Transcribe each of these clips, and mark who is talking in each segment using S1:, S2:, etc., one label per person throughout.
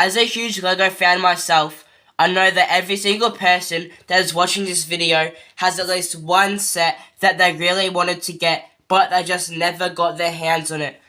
S1: as a huge LEGO fan myself, I know that every single person that is watching this video has at least one set that they really wanted to get, but they just never got their hands on it.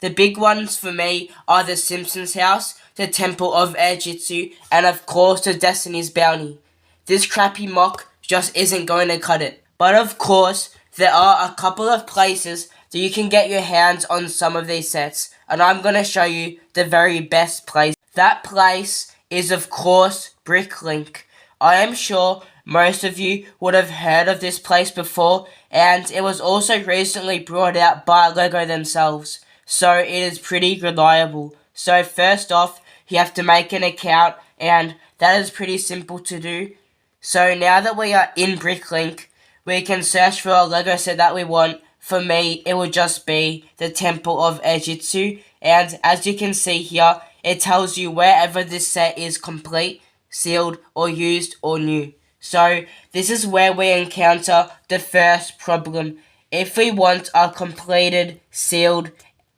S1: The big ones for me are the Simpsons house, the Temple of Air Jitsu, and of course the Destiny's Bounty. This crappy MOC just isn't going to cut it. But of course, there are a couple of places that you can get your hands on some of these sets, and I'm going to show you the very best place. That place is of course Bricklink. I am sure most of you would have heard of this place before, and it was also recently brought out by LEGO themselves, so it is pretty reliable. So first off, you have to make an account, and that is pretty simple to do. So now that we are in Bricklink, we can search for a LEGO set that we want. For me, it would just be the Temple of Air Jitsu, and as you can see here, it tells you wherever this set is complete, sealed, or used, or new. So this is where we encounter the first problem. If we want a completed, sealed,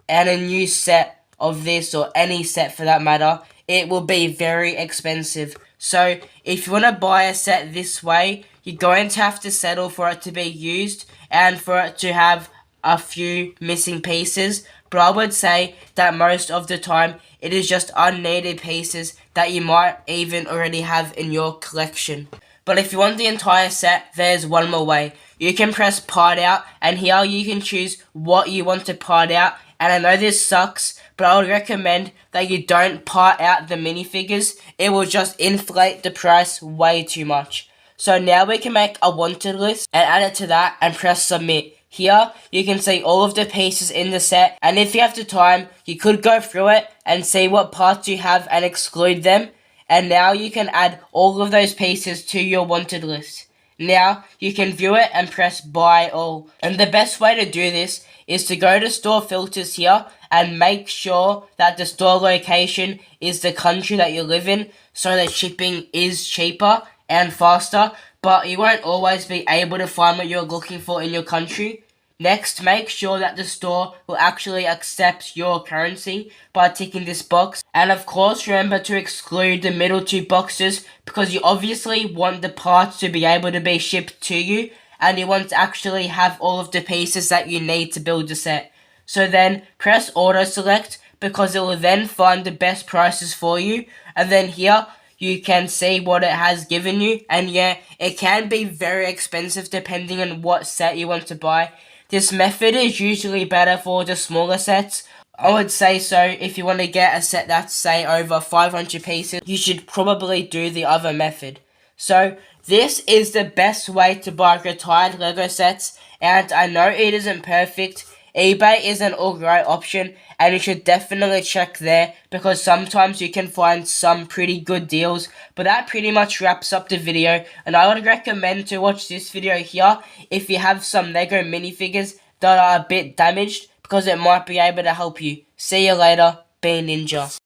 S1: and a new set of this, or any set for that matter, it will be very expensive. So if you want to buy a set this way, you're going to have to settle for it to be used and for it to have a few missing pieces. But I would say that most of the time it is just unneeded pieces that you might even already have in your collection. But if you want the entire set, there's one more way. You can press part out, and here you can choose what you want to part out. And I know this sucks, but I would recommend that you don't part out the minifigures. It will just inflate the price way too much. So now we can make a wanted list and add it to that and press submit. Here, you can see all of the pieces in the set, and if you have the time, you could go through it and see what parts you have and exclude them. And now you can add all of those pieces to your wanted list. Now, you can view it and press buy all. And the best way to do this is to go to store filters here and make sure that the store location is the country that you live in, so that shipping is cheaper and faster, but you won't always be able to find what you're looking for in your country. Next, make sure that the store will actually accept your currency by ticking this box. And of course, remember to exclude the middle two boxes, because you obviously want the parts to be able to be shipped to you, and you want to actually have all of the pieces that you need to build the set. So then press auto select, because it will then find the best prices for you, and then here you can see what it has given you. And yeah, it can be very expensive depending on what set you want to buy. This method is usually better for the smaller sets. I would say so. If you want to get a set that's say over 500 pieces, you should probably do the other method. So this is the best way to buy retired LEGO sets, and I know it isn't perfect. eBay is an alright option, and you should definitely check there, because sometimes you can find some pretty good deals. But that pretty much wraps up the video, and I would recommend to watch this video here if you have some LEGO minifigures that are a bit damaged, because it might be able to help you. See you later, be Ninja.